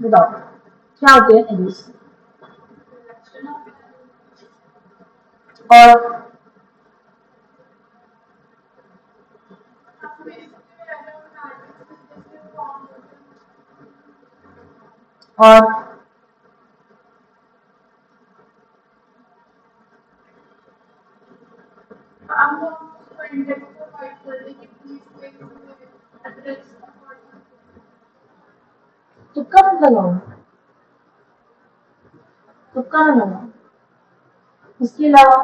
बताओ क्या होते हैं एरेज? और और तुक्का मत लगाओ, तुक्का ना लगाओ। इसके अलावा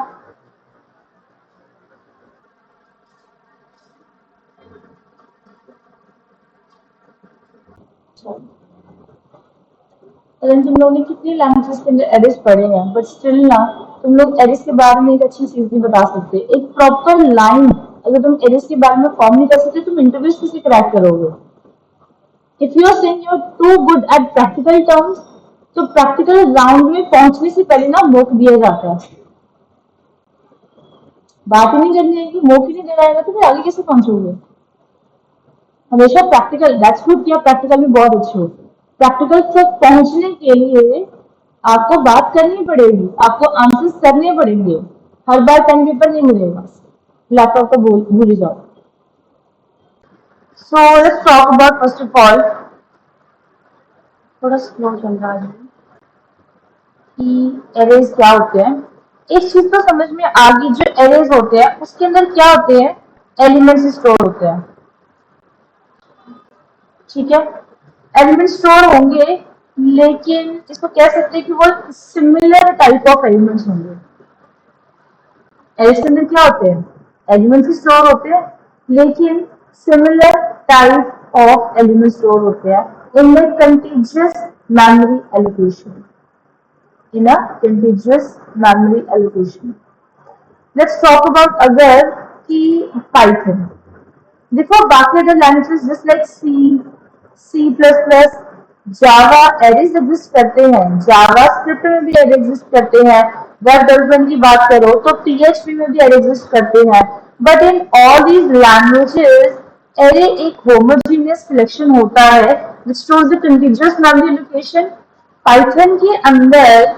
तुम लोगों ने कितनी लैंग्वेजेस के अंदर एरेज पढ़े हैं, बट स्टिल ना तुम लोग एरेज के बारे में एक अच्छी चीज नहीं बता सकते। एक प्रॉपर लाइन अगर तुम एरेज के बारे में फॉर्म नहीं कर सकते, तुम इंटरव्यूज कैसे क्रैक करोगे? If you are saying you are too good at practical terms, तो प्रैक्टिकल राउंड में पहुंचने से पहले ना मौका दिया जाता है। बात ही नहीं करनी है कि मौका नहीं देना है तो फिर आगे कैसे पहुंचोगे? हमेशा प्रैक्टिकल, दैट्स गुड कि आप प्रैक्टिकल में बहुत अच्छे हो। प्रैक्टिकल तक पहुंचने के लिए आपको बात करनी पड़ेगी, आपको आंसर्स करने पड़ेंगे। हर बार पेन पेपर नहीं मिलेगा, लैपटॉप तो भूल ही जाओ। So let's talk about first of all, थोड़ा स्लो चल रहा है कि एरेज क्या होते हैं। एक चीज तो समझ में आ गई, जो एरेज होते हैं उसके अंदर क्या होते हैं, एलिमेंट्स स्टोर होते हैं। ठीक है, एलिमेंट स्टोर होंगे, लेकिन इसको कह सकते हैं कि वो सिमिलर टाइप ऑफ एलिमेंट्स होंगे। एरेज के अंदर क्या होते हैं, एलिमेंट्स स्टोर होते हैं, लेकिन similar type of element store होते हैं इनमें contiguous memory allocation, in a contiguous memory allocation. Let's talk about अगर कि पाइथन। देखो बाकी other languages just like C plus plus, Java arrays exist करते हैं, जावा स्क्रिप्ट में भी एरे एग्जिस्ट करते हैं। वेब डेवलपमेंट की बात करो तो पीएचपी में भी एरे एग्जिस्ट करते हैं। But in all these languages array एक होमोजीनियस कलेक्शन होता है which stores the continuous memory location. Python के अंदर,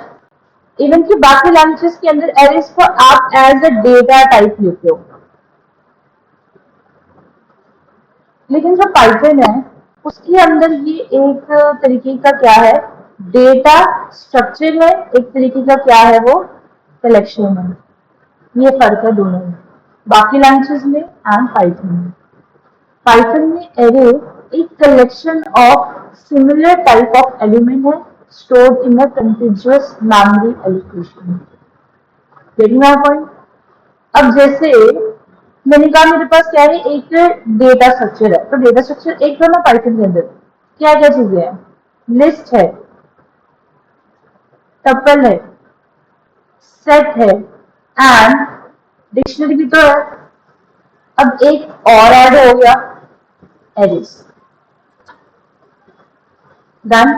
इवन की बाकी लैंग्वेजेस के अंदर एरेज को आप एज अ डेटा टाइप लेते हो, लेकिन जो पाइथन है उसके अंदर ये एक तरीके का क्या है, डेटा स्ट्रक्चर है, एक तरीके का क्या है वो, कलेक्शन है। ये फर्क है दोनों में, बाकी लैंग्वेजेस में एंड पाइथन में। पाइथन में एरे एक collection of similar type of element है stored in a continuous memory allocation. Getting my point? अब जैसे मैंने कहा मेरे पास क्या है, एक डेटा स्ट्रक्चर है, तो डेटा स्ट्रक्चर एक तो ना पाइथन के अंदर क्या क्या चीजें हैं, लिस्ट है, टपल है, सेट है एंड डिक्शनरी भी तो है। अब एक और ऐड हो गया, एरेज। डन।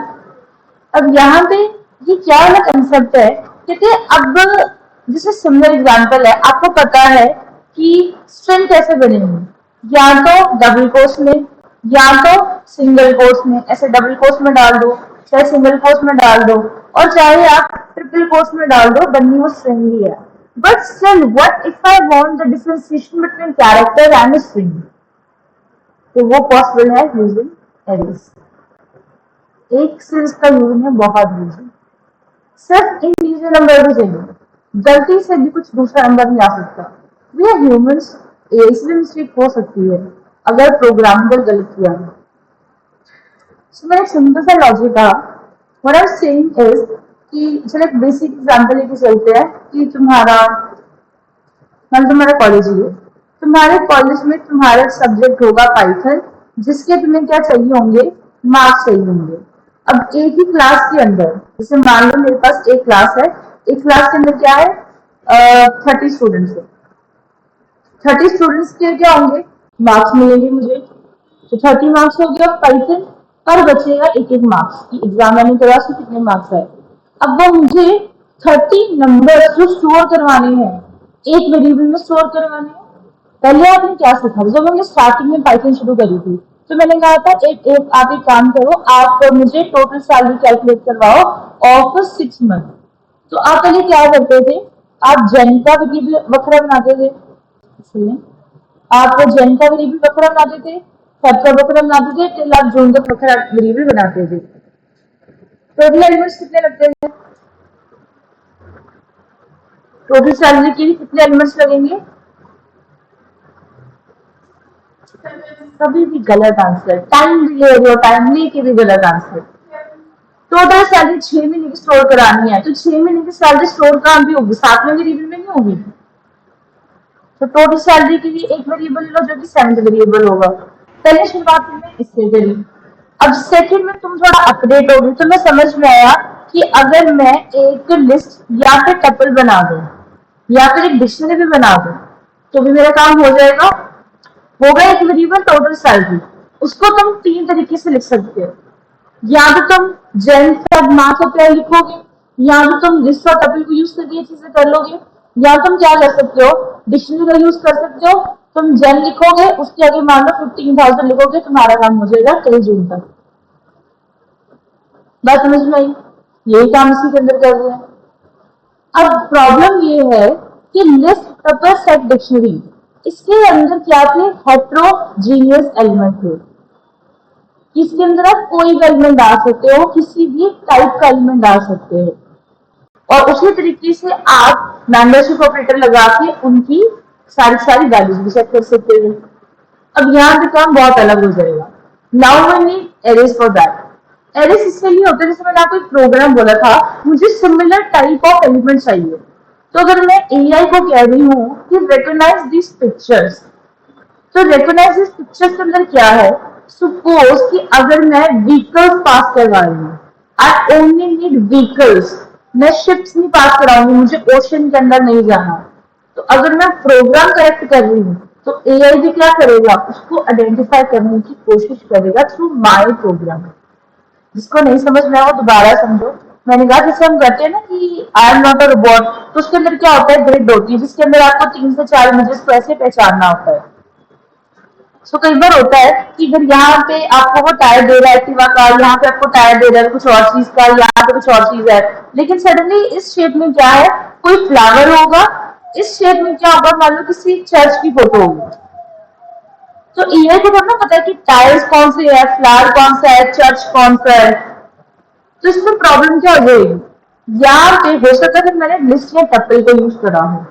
अब यहाँ पे ये क्या वाला कंसेप्ट है, कहते हैं अब जैसे सिमिलर एग्जांपल है, आपको पता है कि स्ट्रिंग कैसे बनेगी, या तो डबल कोट्स में या तो सिंगल कोट्स में, ऐसे डबल कोट्स में डाल दो चाहे सिंगल कोट्स में डाल दो, और चाहे आप ट्रिपल कोट्स में डाल दो, बननी वो स्ट्रिंग ही है। But still what if I want the differentiation between character and string, तो वो पॉसिबल है यूजिंग एरेज। एक से इसका यूज है बहुत यूज, सिर्फ इंटीजर नंबर भी चाहिए, गलती से भी कुछ दूसरा नंबर नहीं आ सकता। वी आर ह्यूमंस, इसलिए मिस्टेक हो सकती है अगर प्रोग्रामर गलत किया। सो मैं एक सिंपल सा लॉजिक कहा, what I am saying is कि चलो एक बेसिक एग्जांपल लेके चलते हैं कि तुम्हारा कॉलेज ही है, तुम्हारे कॉलेज में तुम्हारा सब्जेक्ट होगा पाइथन, जिसके तुम्हें क्या चाहिए होंगे, मार्क्स चाहिए होंगे। अब एक ही क्लास के अंदर, जैसे मान लो मेरे पास एक क्लास है, एक क्लास के अंदर क्या है, 30 स्टूडेंट्स है, 30 स्टूडेंट्स के क्या होंगे, मार्क्स मिलेंगे मुझे, तो 30 मार्क्स हो गया पाइथन, पर बचेगा एक एक मार्क्स की एग्जाम मैंने करा उसमें कितने मार्क्स आए। अब वो मुझे 30 नंबर जो स्टोर करवाने हैं, एक वेरिएबल में स्टोर करवाने हैं। पहले आपने क्या सीखा जब हमने स्टार्टिंग में पाइथन शुरू करी थी, तो मैंने कहा था आप एक काम करो, आप मुझे टोटल सैलरी कैलकुलेट करवाओ ऑफ 6 मंथ। तो आप पहले क्या करते थे, आप जन का वेरिएबल वक्र बनाते थे, इसलिए आप जन का वेरिएबल वक्र बनाते थे, फब का वक्र बनाते थे, टिल आप जून तक वक्र वेरिएबल बनाते थे। टोटल एलिमेंट्स कितने लगते हैं, टोटल सैलरी के लिए कितने एलिमेंट्स लगेंगे? कभी भी गलत आंसर, टाइम ले रहे हो, टाइम लेके भी गलत आंसर। टोटल सैलरी 6 महीने की स्टोर करानी है, तो 6 महीने की सैलरी स्टोर कहाँ भी होगी, 7वें वेरिएबल में नहीं होगी। तो टोटल सैलरी के लिए एक वेरिएबल लो जो कि 7th वेरिएबल होगा। पहले शुरुआत में इससे करी, अब सेकंड में तुम थोड़ा अपडेट हो गई, तो मैं समझ में आया कि अगर मैं एक लिस्ट या फिर टपल बना दूं या फिर एक डिक्शनरी भी बना दूं तो भी मेरा काम हो जाएगा। होगा एक वेरिएबल टोटल सैलरी, उसको तुम 3 तरीके से लिख सकते हो, या तो तुम जन सब मास अप्लाई लिखोगे, या तो तुम लिस्ट और टपल को यूज करके ये चीजें कर लोगे, या तुम क्या कर सकते हो, डिक्शनरी का यूज कर सकते हो। तुम जन लिखोगे, उसके आगे मान लो 15,000 लिखोगे, तुम्हारा काम हो जाएगा 23 जून तक। बात समझ में आई, यही काम इसी के अंदर कर रहे हैं। अब प्रॉब्लम ये है कि लिस्ट टपल सेट डिक्शनरी, इसके अंदर क्या थे, हेट्रोजीनियस एलिमेंट थे। इसके अंदर आप कोई भी एलिमेंट डाल सकते हो, किसी भी टाइप का एलिमेंट डाल सकते हो, और उसी तरीके से आप मेंबरशिप ऑपरेटर लगा के उनकी सारी वैल्यूज भी सेट कर सकते हो। अब यहाँ पे काम बहुत अलग हो जाएगा। Now we need arrays for that. Arrays इसके लिए होता है, जैसे मैंने आपको एक प्रोग्राम बोला था, मुझे सिमिलर टाइप ऑफ एलिमेंट चाहिए, तो अगर मैं एआई को कह रही हूँ कि रिकॉग्नाइज दिस पिक्चर्स, तो रिकॉग्नाइज दिस पिक्चर्स के अंदर क्या है, सपोज कि अगर मैं व्हीकल्स पास करवा रही हूँ, आई ओनली नीड व्हीकल्स, मैं शिप्स नहीं पास कराऊंगी, मुझे ओशन के अंदर नहीं जाना। तो अगर मैं प्रोग्राम करेक्ट कर रही हूँ तो एआई भी क्या करेगा, उसको आइडेंटिफाई करने की कोशिश करेगा थ्रू माय प्रोग्राम। जिसको नहीं समझ में आया वो दोबारा समझो। मैंने कहा जैसे हम कहते हैं ना कि I am not a robot, तो उसके अंदर क्या होता है, ग्रिड होती है जिसके अंदर आपको 3 से 4 इमेजेस को ऐसे पहचानना होता है। सो कई बार होता है कि अगर यहाँ पे आपको वो टायर दे रहा है एक्टिवा का, यहाँ पे आपको टायर दे रहा है कुछ और चीज का, यहाँ पे कुछ और चीज है, लेकिन सडनली इस शेप में क्या है, कोई फ्लावर होगा, इस शेप में क्या होगा, मान लो किसी चर्च की फोटो होगी, तो एआई को थोड़ा पता है कि टायर्स कौन से है, फ्लावर कौन सा है, चर्च कौन सा है। तो इसमें प्रॉब्लम क्या हो जाएगी, यहाँ पे हो सकता है कि मैंने लिस्ट या टपल को यूज करा हो।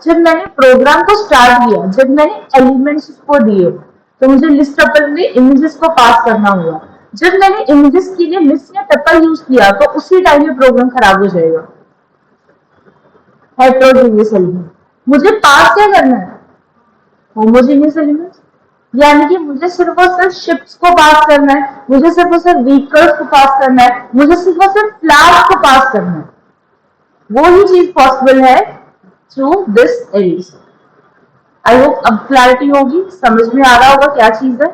जब मैंने प्रोग्राम को स्टार्ट किया, जब मैंने एलिमेंट्स को दिए, तो मुझे लिस्ट टपल में इमेजेस को पास करना होगा। जब मैंने इमेजेस के लिए लिस्ट या टपल यूज किया तो उसी टाइम में प्रोग्राम खराब हो जाएगा। हेट्रोजीनियस एलिमेंट मुझे पास क्या करना है, होमोजीनियस एलिमेंट, यानी कि मुझे सिर्फ और सिर्फ शिप्स को पास करना है, मुझे सिर्फ और सिर्फ व्हीकल्स को पास करना है, मुझे सिर्फ और सिर्फ फ्लावर्स को पास करना है। वो ही चीज पॉसिबल है through this arrays. I hope अब क्लैरिटी होगी, समझ में आ रहा होगा क्या चीज है।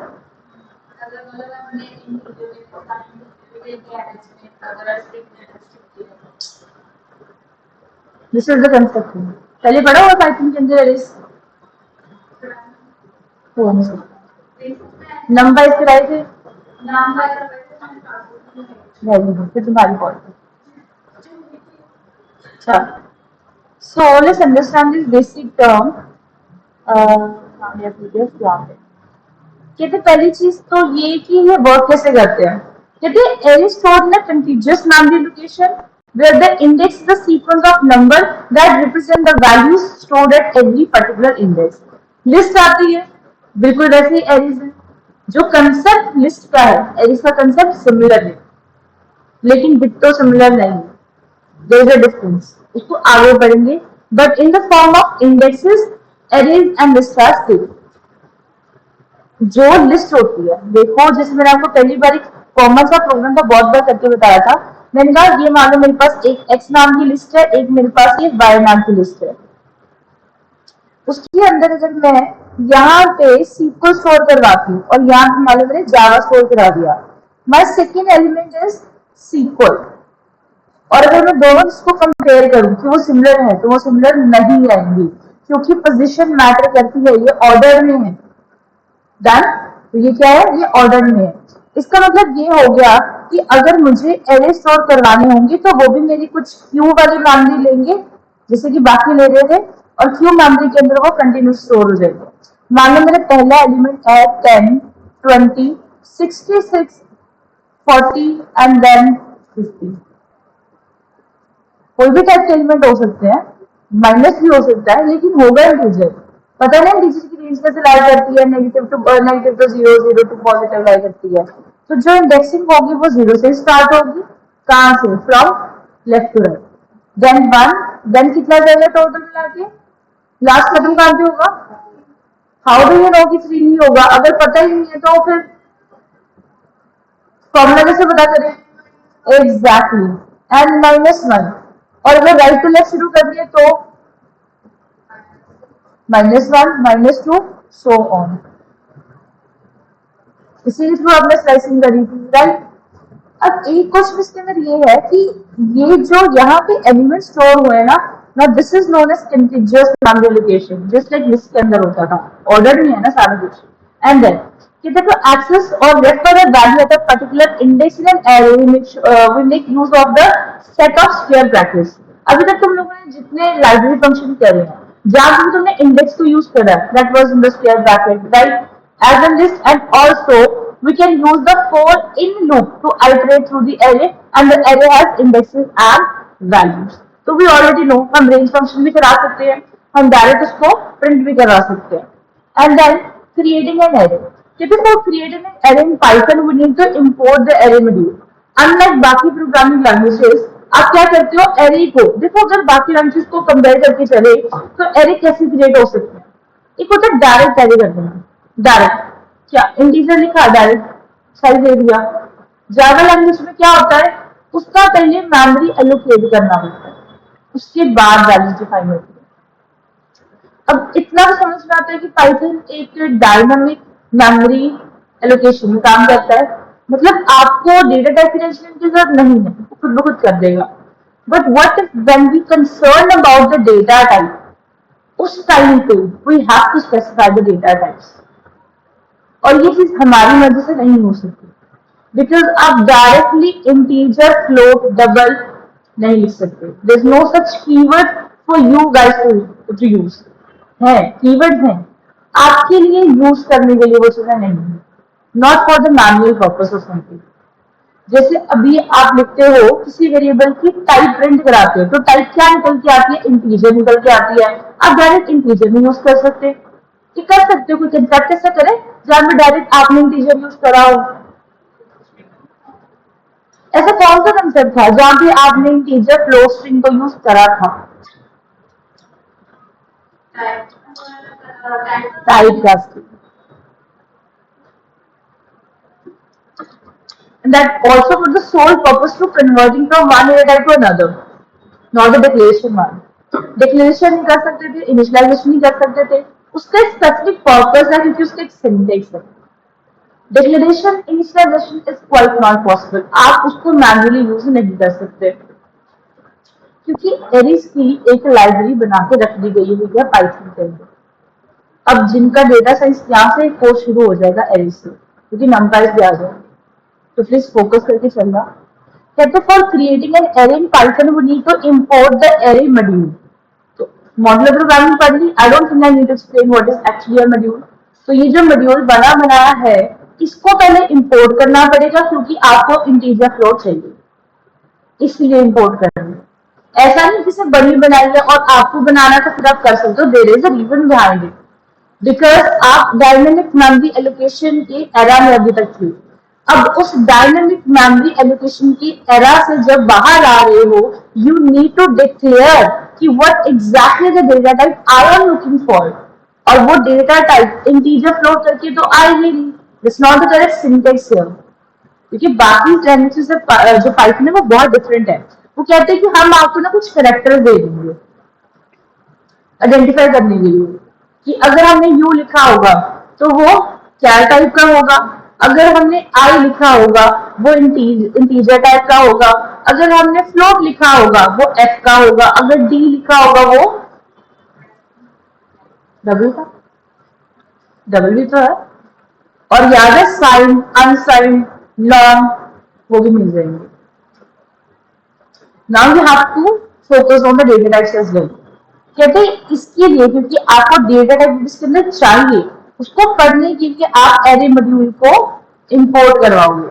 This is the concept. पहले पढ़ा हुआ पाइथन के अंदर एरेज, नंबर कराए थे, फिर तुम्हारी पॉइंट। अच्छा, so let's understand this basic term. कहते पहली चीज तो ये कि ये वर्क कैसे करते हैं। कहते array stored in a contiguous memory location where the index is a sequence of number that represent the values stored at every particular index. List आती है, बिल्कुल वैसे ही एरेज है। जो कंसेप्ट लिस्ट का है, एरेज का कंसेप्ट सिमिलर है, लेकिन डिट्टो सिमिलर नहीं है, देयर इज अ डिफरेंस, उसको आगे पढ़ेंगे। But in the form of indexes, arrays and list are same. जो लिस्ट होती है, देखो जैसे मैंने आपको पहली बार एक कॉमन सा प्रोग्राम का बहुत बार करके बताया था, मैंने कहा ये मान लो मेरे पास एक एक्स नाम की लिस्ट है, एक मेरे पास एक वाई नाम की लिस्ट है। उसके अंदर अगर मैं यहाँ पे सीक्वल स्टोर करवाती हूँ और यहाँ पे मान लो मैंने जावा स्टोर करा दिया, my second element is sequel, और अगर मैं दोनों इसको कंपेयर करूं कि वो सिमिलर है, तो वो सिमिलर नहीं आएंगी, क्योंकि पोजीशन मैटर करती है, ये ऑर्डर में है। डन। तो ये क्या है, ये ऑर्डर में है। इसका मतलब ये हो गया कि अगर मुझे एरे स्टोर करवाने होंगे तो वो भी मेरी कुछ क्यू वाली मेमोरी लेंगे जैसे कि बाकी ले रहे थे, और क्यू मेमोरी के अंदर वो कंटिन्यूस स्टोर हो जाएगा। मान लो मेरा पहला एलिमेंट है 10, 20, 66, 40 एंड देन 50। कोई भी टाइप के एलिमेंट हो सकते हैं, माइनस भी हो सकता है, लेकिन होगा इंटीजर। पता नहीं इंटीजर की रेंज कैसे लाई करती है, negative to zero, zero to positive lie करती है। तो जो इंडेक्सिंग होगी वो जीरो से स्टार्ट होगी। कहां से? From left to right. Then one, then कितना जाएगा टोटल मिला के? लास्ट खत्म कहां पे होगा? हाउ डू यू नो कि थ्री नहीं होगा? अगर पता ही नहीं है तो फिर फॉर्मूला कैसे पता करें? Exactly, n minus one. और अगर राइट टू लेफ्ट शुरू कर दिए तो -1, -2, सो ऑन। इसी के थ्रू आपने स्लाइसिंग करी थी, राइट। अब एक क्वेश्चन इसके अंदर ये है कि ये जो यहाँ पे एलिमेंट स्टोर हुए ना, ना this is known as contiguous memory location, just like list के अंदर होता था। ऑर्डर नहीं है ना सारा कुछ। एंड देन कि देखो एक्सेस और refer the value at a particular index in an array, we make use of the set of square brackets. अभी तक तुम लोगों ने जितने लाइब्रेरी फंक्शन करे हैं, जहां भी तुमने इंडेक्स को यूज करा है, that was in the square bracket, right. As in this, and also we can use the for in loop to iterate through the array, and the array has indexes and values. तो we already know हम range function भी करा सकते हैं, हम direct उसको print भी करा सकते हैं। And then creating an array. Before creating an array in Python, we need to import the array module. Unlike बाकी प्रोग्रामिंग लैंग्वेजेस, आप क्या करते हो, एरे को देखो, अगर बाकी लैंग्वेजेस को कंपेयर करके चले तो एरे कैसे क्रिएट हो सकते हैं? एक होता है डायरेक्ट एरे कर देना। डायरेक्ट क्या? इंटीजर लिखा, डायरेक्ट साइज दे दिया। जावा लैंग्वेज में क्या होता है, उसका पहले मेमोरी एलोकेट करना होता है, उसके बाद वैल्यू डिफाइन होती है। अब इतना तो समझ में आता है कि पाइथन एक डायनामिक मेमोरी एलोकेशन में काम करता है। मतलब आपको डेटा टाइप की टेंशन की जरूरत नहीं है, वो खुद ब खुद कर देगा। But what if when we concern about the data type, उस टाइम पे we have to specify the data types. और ये चीज हमारी मर्जी से नहीं हो सकती, बिकॉज आप डायरेक्टली इंटीजर, फ्लोट, डबल नहीं लिख सकते। There is no such keyword for you guys to use. है कीवर्ड हैं आपके लिए यूज करने के लिए, वो चीजें नहीं है, not for the manual purpose of something. जैसे अभी आप लिखते हो किसी वेरिएबल की टाइप प्रिंट कराते हो, तो टाइप क्या निकल के आती है? इंटीजर निकल के आती है। आप डायरेक्ट इंटीजर नहीं यूज कर सकते। कि कर सकते हो, कोई कंसेप्ट ऐसा करे जहां में डायरेक्ट आपने इंटीजर यूज करा हो? ऐसा कौन सा कंसेप्ट था जहां पे आपने इंटीजर फ्लोट स्ट्रिंग को यूज करा था? Type casting. And that also for the sole purpose to converting from one data type to another, not the declaration one. Declaration नहीं कर सकते थे, इनिशियलाइजेशन नहीं कर सकते थे। उसका स्पेसिफिक पर्पस है क्योंकि उसका एक सिंटेक्स है। Declaration, initialisation is quite not possible, आप उसको मैन्युअली यूज नहीं कर सकते, क्योंकि एरिस की एक लाइब्रेरी बना के रख दी गई हुई है पाइथन के अंदर। अब जिनका डेटा साइंस यहाँ से कोर्स शुरू हो जाएगा एरिस से, क्योंकि नंपाइज भी आ जाएंगे, तो प्लीज फोकस करके चलना। कहते for creating an array in Python we need to import the array module. तो मॉड्यूलर प्रोग्रामिंग पढ़ ली, I don't think I need to explain what is actually a module. तो ये जो मॉड्यूल बना बनाया है, इसको पहले इंपोर्ट करना पड़ेगा, क्योंकि आपको इंटीजर फ्लोट चाहिए, इसलिए इंपोर्ट करना। ऐसा नहीं किसी बड़ी बनाई है और आपको बनाना तो फिर आप कर सकते हो, there is a reason behind it, because आप डायनेमिक मेमोरी एलोकेशन के एरा में अभी तक थे। अब उस डायनेमिक मेमोरी एलोकेशन की एरा से जब बाहर आ रहे हो, यू नीड टू डिक्लेयर कि what exactly the data type I am looking for, और वो डेटा टाइप इंटीजर फ्लोट करके तो आएगी नहीं। This not the correct syntax here, क्योंकि बाकी लैंग्वेजेस से जो पाइथन है वो बहुत डिफरेंट है। वो कहते हैं कि हम आपको ना कुछ कैरेक्टर्स दे देंगे आइडेंटिफाई करने के लिए, कि अगर हमने यू लिखा होगा तो वो क्या टाइप का होगा, अगर हमने आई लिखा होगा वो इंटीजर टाइप का होगा, अगर हमने फ्लोट लिखा होगा वो एफ का होगा, अगर डी लिखा होगा वो डबल का। डबल भी तो है, और याद है साइन, अनसाइन, लॉन्ग, वो भी मिल जाएंगे. Now you have to focus on the data types as well. कहते हैं इसके लिए क्योंकि आपको डेटा टाइप इसके अंदर चाहिए, उसको पढ़ने के लिए आप एरे मॉड्यूल को इंपोर्ट करवाओगे.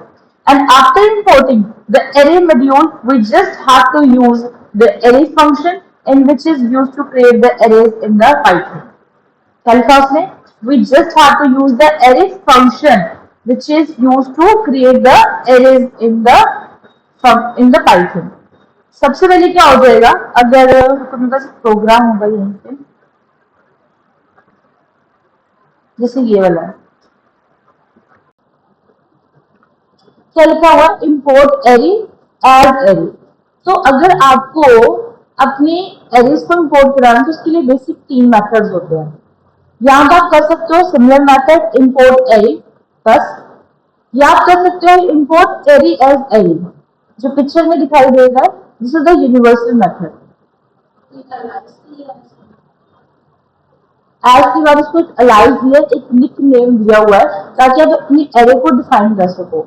And after importing the array module we just have to use the array function in which is used to create the arrays in the Python. Calculus में we just have to use the array function which is used to create the arrays in the Python. सबसे पहले क्या हो जाएगा, अगर मेरे पास programme होगा यहीं पे, जैसे ये वाला है, क्या लिखा हुआ import array as array. तो अगर आपको अपने एरेज को इंपोर्ट कराना तो उसके लिए बेसिक 3 मेथड्स होते हैं. यहाँ पर आप कर सकते हो सिमिलर मेथड इंपोर्ट एरे बस, या आप कर सकते हो इंपोर्ट एरे एज एरे जो पिक्चर में दिखाई देगा. This is the universal method. As के बाद उसको एक अलाइव दिया, एक निक नेम दिया हुआ है ताकि आप अपनी एरे को डिफाइन कर सको.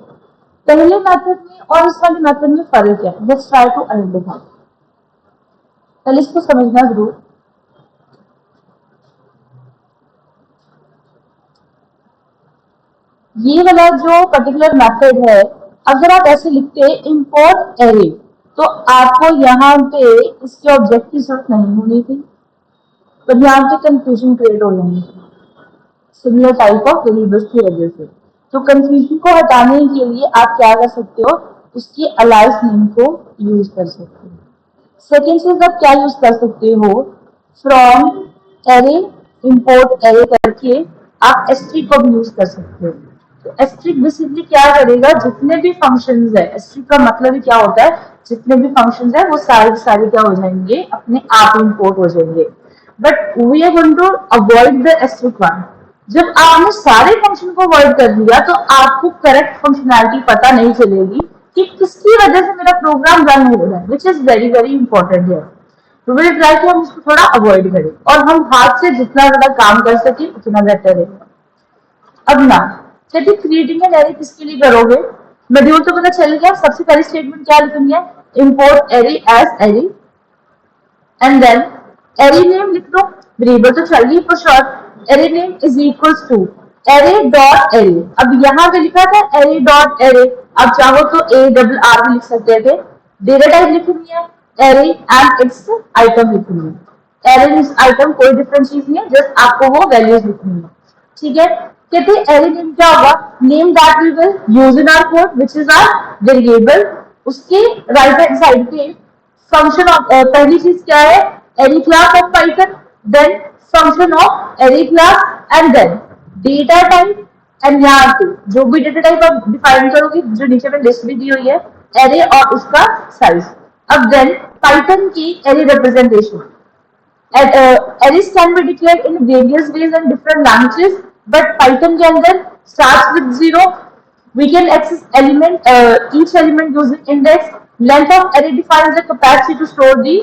पहले मेथड में और इस वाले मेथड में फर्क है. Let's try to identify. पहले इसको समझना जरूर. ये वाला जो पर्टिकुलर मेथड है, अगर आप ऐसे लिखते हैं इंपोर्ट एरे, तो आपको यहाँ पे इसके ऑब्जेक्ट की जरूरत नहीं होनी थी, तो यहाँ पे कंफ्यूजन क्रिएट हो जाएंगे सिमिलर टाइप ऑफ वेरिएबल्स की वजह से. तो कंफ्यूजन को हटाने के लिए आप क्या कर सकते हो, उसकी अलाइव नेम को यूज कर सकते हो. सेकेंड चीज आप क्या यूज कर सकते हो, फ्रॉम एरे इंपोर्ट एरे करके आप एस्ट्रिक को भी यूज कर सकते हो. तो एस्ट्रिक बेसिकली क्या करेगा, जितने भी फंक्शंस है, एस्ट्रिक का मतलब ही क्या होता है, जितने भी फंक्शंस है वो सारे क्या हो जाएंगे, अपने आप इंपोर्ट हो जाएंगे. But we are going to avoid the asterisk one. जब आपने सारे फंक्शन को अवॉइड कर दिया तो आपको करेक्ट फंक्शनैलिटी पता नहीं चलेगी कि किसकी वजह से मेरा प्रोग्राम रन हो रहा है, which is very very important है. तो विल ट्राई कि हम इसको थोड़ा अवॉइड करें और हम हाथ से जितना ज्यादा काम कर सके उतना बेटर है. अब ना कहते क्रिएटिंग एन एरे किसके लिए करोगे, मॉड्यूल तो पता चल गया. सबसे पहली स्टेटमेंट क्या लिखनी है, import array as array, and then array name लिख दो. वेरिएबल तो चाहिए for sure. Array name is equals to array dot array. अब यहाँ पे लिखा था एरे डॉट एरे, आप चाहो तो ARR भी लिख सकते थे. डेटा टाइप लिखनी है एरे एंड इट्स आइटम लिखनी है. एरे इज आइटम, कोई डिफरेंट चीज नहीं है, जस्ट आपको वो वैल्यूज लिखनी है. ठीक है. कहते हैं एरे नेम क्या होगा, name that we will use in our code which is our variable. उसके राइट हैंड साइड पे फंक्शन ऑफ पहली चीज क्या है, array class of Python, then function of array class, and then data type. And यहाँ पे जो भी डेटा टाइप आप डिफाइन करोगे, जो नीचे में लिस्ट भी दी हुई है, एरे और उसका साइज. अब देन पाइथन की array representation. Arrays can be declared in various ways and different languages, but Python के अंदर starts with 0. We can access each element using index. Length of array defines the capacity to store the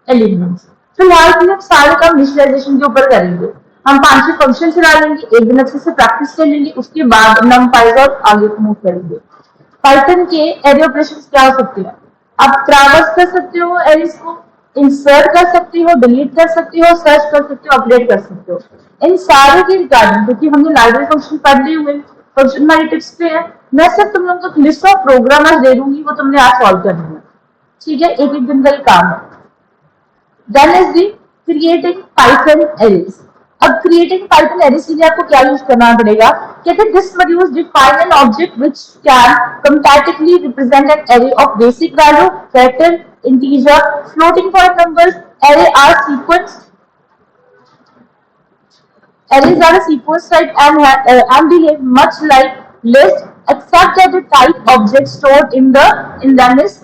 elements. फिलहाल हम सारे काम visualisation के ऊपर करेंगे. हम 5-6 फंक्शन चला लेंगे, एक दिन अच्छे से प्रैक्टिस कर लेंगे, उसके बाद numpy और आगे मूव करेंगे. पाइथन के एरे ऑपरेशंस क्या हो सकते हैं, आप ट्रैवर्स कर सकते हो एरेज को, इंसर्ट कर सकते हो, डिलीट कर सकते हो, सर्च कर सकते हो, अपडेट कर सकते हो. इन सारे के रिगार्डिंग क्योंकि हमने लाइब्रेरी फंक्शन पढ़ लिए हुए, फंक्शन हमारी टिप्स पे है, मैं सिर्फ तुम लोगों को लिस्ट ऑफ प्रोग्राम आज दे दूंगी, वो तुमने आज सॉल्व करनी है. ठीक है, एक एक दिन का ही काम है. Then is the creating Python arrays. अब क्रिएटिंग पाइथन एरेज के लिए आपको क्या यूज करना पड़ेगा, कहते हैं this module define an object which can compatibly represent an array of basic value, character, integer, floating point numbers. Array are sequence. Arrays are a sequence type and behave much like list, except that the type object stored in them is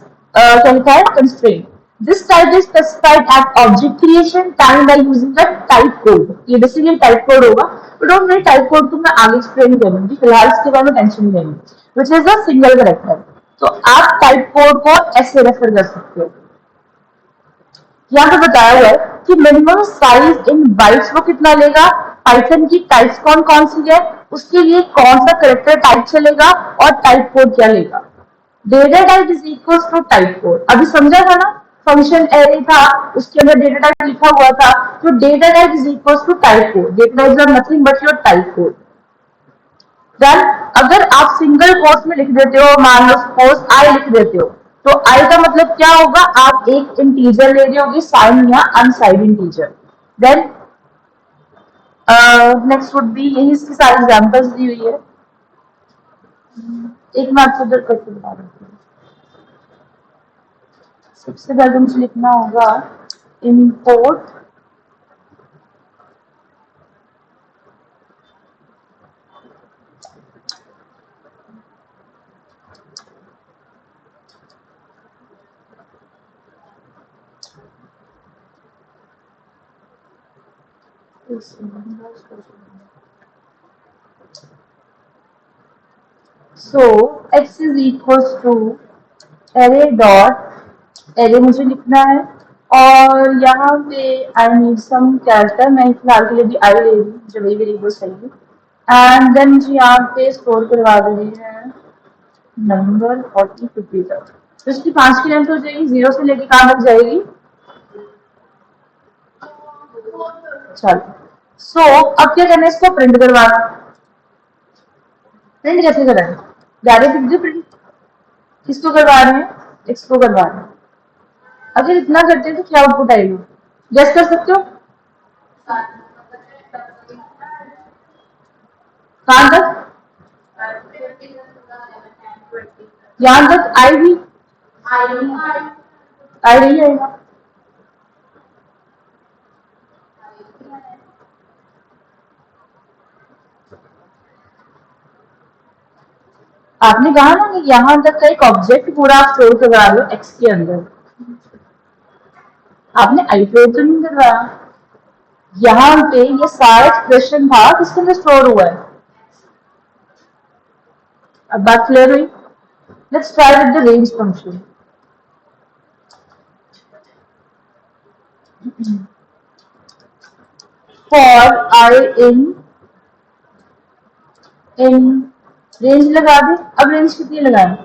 constraint. This type is specified at object creation time by using the type code. ये basically type code होगा, but don't worry, type code तो मैं आगे explain करूँगी, फिलहाल इसके बारे में टेंशन नहीं लेनी. Which is a single character. तो आप टाइप कोड को ऐसे रेफर कर सकते हो. यहाँ पे बताया हुआ है कि मिनिमम साइज इन बाइट्स वो कितना लेगा, पाइथन की टाइप्स कौन कौन सी है, उसके लिए कौन सा करेक्टर टाइप चलेगा और टाइप कोड क्या लेगा। Data type is equal to type code. अभी समझा था ना, फंक्शन एरे था, उसके अंदर डेटा टाइप लिखा हुआ था, तो data type is equal to type code. Data type is nothing but your type code. Then अगर आप सिंगल कोट्स में लिख देते हो, मान लो सपोज आई लिख देते हो, तो आई का मतलब क्या होगा, आप एक इंटीजर ले रहे होगी, साइन या unsigned integer. Then next would be, यही इसकी सारी एग्जांपल्स दी हुई है। एक मैं आपको उधर करके बता देती हूँ। सबसे पहले मुझे लिखना होगा import so x is equal to array dot array मुझे लिखना है, और यहाँ पे आई नीड सम कैरेक्टर, मैं फिलहाल के लिए भी आई ले रही हूँ, मुझे वही वेरिएबल चाहिए। एंड देन मुझे यहाँ पे स्टोर करवा देनी है नंबर 40 50 तक। तो इसकी 5 की लेंथ हो जाएगी, 0 से लेके कहाँ तक जाएगी। चलो सो अब क्या करना है, इसको प्रिंट करवाना। प्रिंट कैसे कराएं, डायरेक्ट प्रिंट। किसको करवा रहे हैं, इसको करवा रहे हैं। अगर इतना करते हैं तो क्या आउटपुट आएगी, गेस कर सकते हो। कहां तक, यहां तक आएगी, आ रही है। आपने कहा ना कि यहां तक का एक ऑब्जेक्ट पूरा आप स्टोर करवा रहे हो एक्स के अंदर, आपने आई स्टोर तो नहीं करवाया। यहाँ पे ये सारा एक्सप्रेशन था किसके अंदर स्टोर हुआ है। अब बात क्लियर हुई। Let's try with the range function. For I in range लगा दे। अब रेंज कितनी लगाए,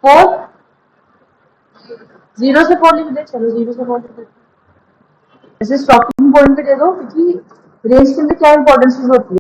4, 0 से 4 लिख दे। चलो 0 से 4 लिख दे, ऐसे स्टॉपिंग पॉइंट पे दे दो, क्योंकि रेंज के अंदर क्या इंपॉर्टेंस होती है।